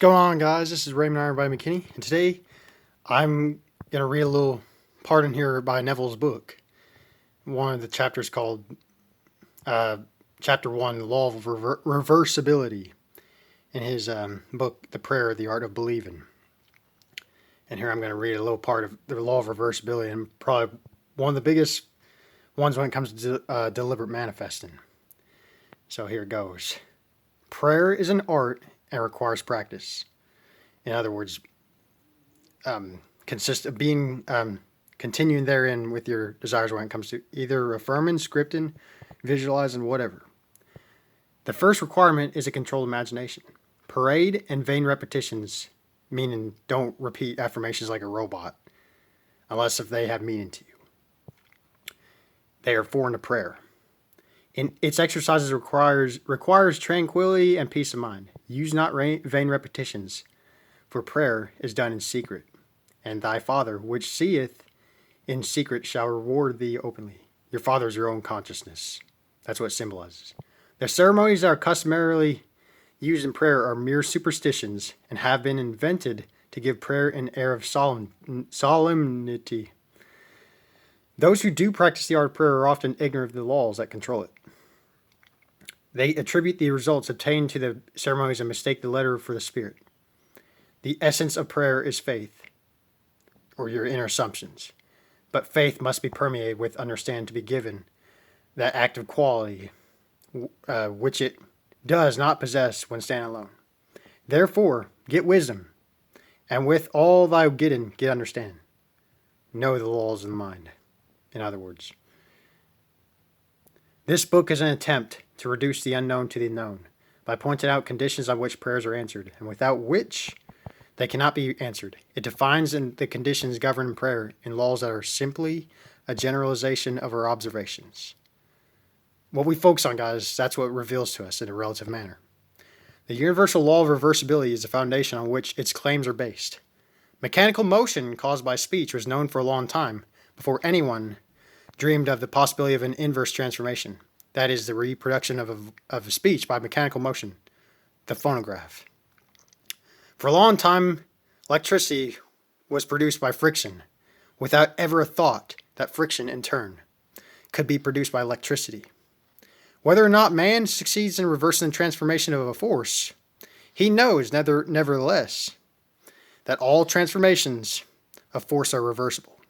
going on, guys? This is Raymond Iron by McKinney, and today I'm going to read a little part in here by Neville's book. One of the chapters called Chapter 1, Law of Reversibility, in his book, The Prayer, The Art of Believing. And here I'm going to read a little part of the Law of Reversibility, and probably one of the biggest ones when it comes to deliberate manifesting. So here it goes. Prayer is an art and requires practice. In other words, consists of being continuing therein with your desires when it comes to either affirming, scripting, visualizing, whatever. The first requirement is a controlled imagination. Parade and vain repetitions, meaning don't repeat affirmations like a robot, unless if they have meaning to you. They are foreign to prayer. In its exercises requires tranquility and peace of mind. Use not vain repetitions, for prayer is done in secret, and thy Father, which seeth in secret, shall reward thee openly. Your Father is your own consciousness. That's what it symbolizes. The ceremonies that are customarily used in prayer are mere superstitions and have been invented to give prayer an air of solemnity. Those who do practice the art of prayer are often ignorant of the laws that control it. They attribute the results obtained to the ceremonies and mistake the letter for the spirit. The essence of prayer is faith, or your inner assumptions. But faith must be permeated with understanding to be given that active quality which it does not possess when standing alone. Therefore, get wisdom, and with all thy getting, get understanding. Know the laws of the mind. In other words, this book is an attempt to reduce the unknown to the known by pointing out conditions on which prayers are answered and without which they cannot be answered. It defines the conditions governing prayer in laws that are simply a generalization of our observations. What we focus on, guys, that's what it reveals to us in a relative manner. The universal law of reversibility is the foundation on which its claims are based. Mechanical motion caused by speech was known for a long time before anyone dreamed of the possibility of an inverse transformation. That is the reproduction of a speech by mechanical motion, the phonograph. For a long time, electricity was produced by friction, without ever a thought that friction, in turn, could be produced by electricity. Whether or not man succeeds in reversing the transformation of a force, he knows, nevertheless, that all transformations of force are reversible.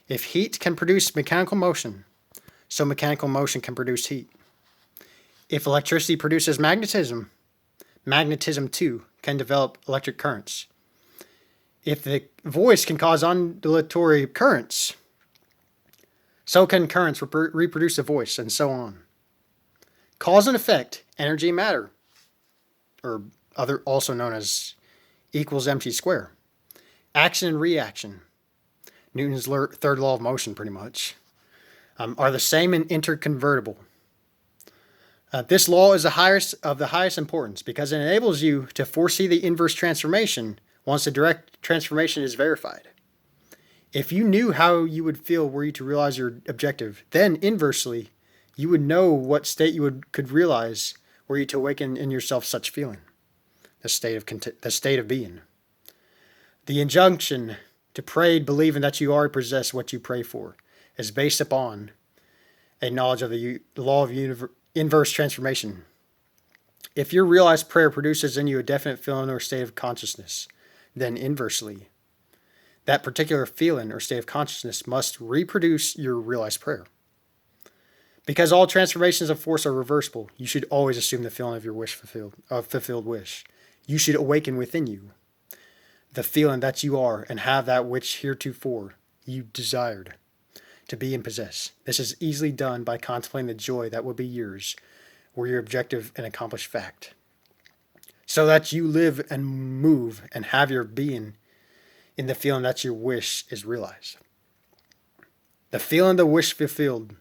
If heat can produce mechanical motion, so mechanical motion can produce heat. If electricity produces magnetism, magnetism too can develop electric currents. If the voice can cause undulatory currents, so can currents reproduce the voice, and so on. Cause and effect, energy and matter, or also known as equals mc squared. Action and reaction, Newton's third law of motion, pretty much, are the same in inter-convertible. This law is of the highest importance because it enables you to foresee the inverse transformation once the direct transformation is verified. If you knew how you would feel were you to realize your objective, then inversely, you would know what state you could realize were you to awaken in yourself such feeling, the state of being. The injunction to pray believing that you already possess what you pray for is based upon a knowledge of the law of inverse transformation. If your realized prayer produces in you a definite feeling or state of consciousness, then inversely, that particular feeling or state of consciousness must reproduce your realized prayer. Because all transformations of force are reversible, you should always assume the feeling of your fulfilled wish. You should awaken within you the feeling that you are and have that which heretofore you desired to be and possess. This is easily done by contemplating the joy that will be yours were your objective an accomplished fact. So that you live and move and have your being in the feeling that your wish is realized. The feeling of the wish fulfilled,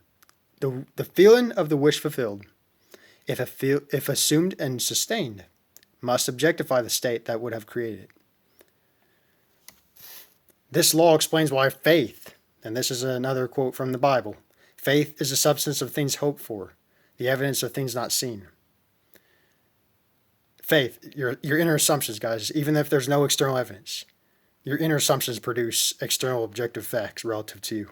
the feeling of the wish fulfilled, if assumed and sustained, must objectify the state that would have created it. This law explains why faith, and this is another quote from the Bible, faith is the substance of things hoped for, the evidence of things not seen. faith, your inner assumptions, guys, even if there's no external evidence, your inner assumptions produce external objective facts relative to you.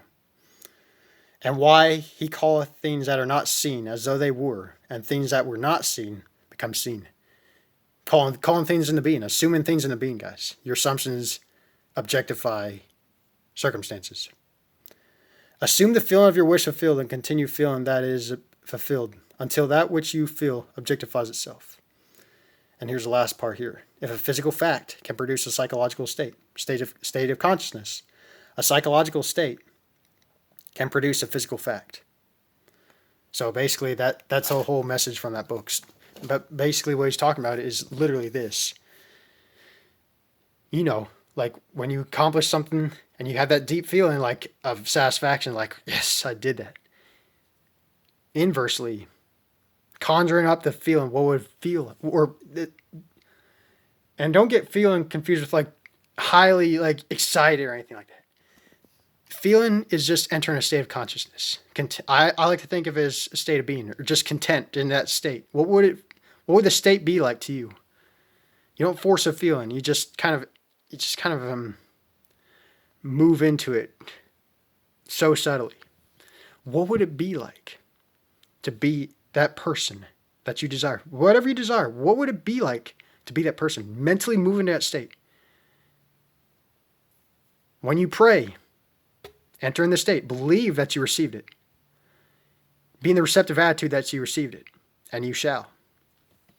And why he calleth things that are not seen as though they were, and things that were not seen become seen. Calling things into being, assuming things into being, guys. Your assumptions objectify circumstances. Assume the feeling of your wish fulfilled and continue feeling that is fulfilled until that which you feel objectifies itself. And here's the last part here. If a physical fact can produce a psychological state of consciousness, a psychological state can produce a physical fact. So basically that's the whole message from that book. But basically what he's talking about is literally this. You know, like when you accomplish something and you have that deep feeling like of satisfaction, like, yes, I did that. Inversely, conjuring up the feeling, what would feel, and don't get feeling confused with like highly like excited or anything like that. Feeling is just entering a state of consciousness. I like to think of it as a state of being, or just content in that state. What would the state be like to you? You don't force a feeling. You just kind of move into it so subtly. What would it be like to be that person that you desire? Whatever you desire, what would it be like to be that person? Mentally move into that state. When you pray, enter in the state. Believe that you received it. Be in the receptive attitude that you received it, and you shall.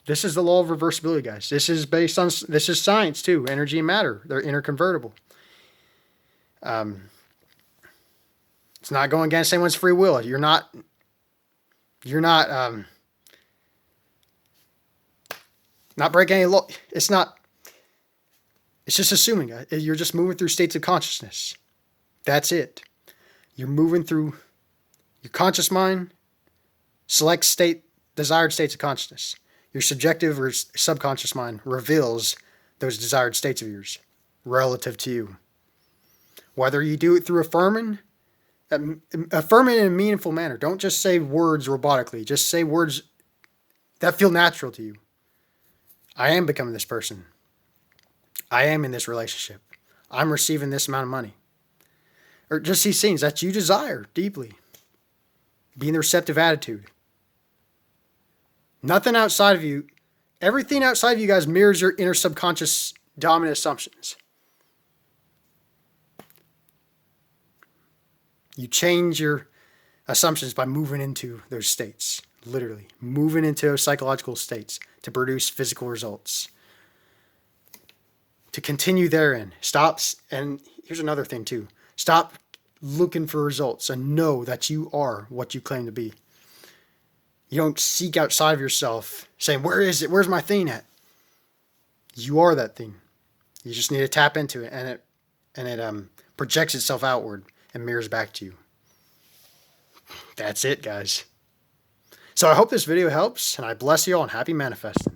This is the law of reversibility, guys. This is science too. Energy and matter, they're inter-convertible. It's not going against anyone's free will. You're not breaking any law. It's just assuming. You're just moving through states of consciousness. That's it. You're moving through your conscious mind, select desired states of consciousness. Your subjective or subconscious mind reveals those desired states of yours relative to you. Whether you do it through affirming in a meaningful manner. Don't just say words robotically. Just say words that feel natural to you. I am becoming this person. I am in this relationship. I'm receiving this amount of money. Or just these things that you desire deeply. Be in the receptive attitude. Nothing outside of you, everything outside of you guys mirrors your inner subconscious dominant assumptions. You change your assumptions by moving into those states. Literally. Moving into those psychological states to produce physical results. To continue therein. And here's another thing too. Stop looking for results and know that you are what you claim to be. You don't seek outside of yourself saying, where is it? Where's my thing at? You are that thing. You just need to tap into it, and it projects itself outward and mirrors back to you. That's it, guys. So I hope this video helps, and I bless you all, and happy manifesting.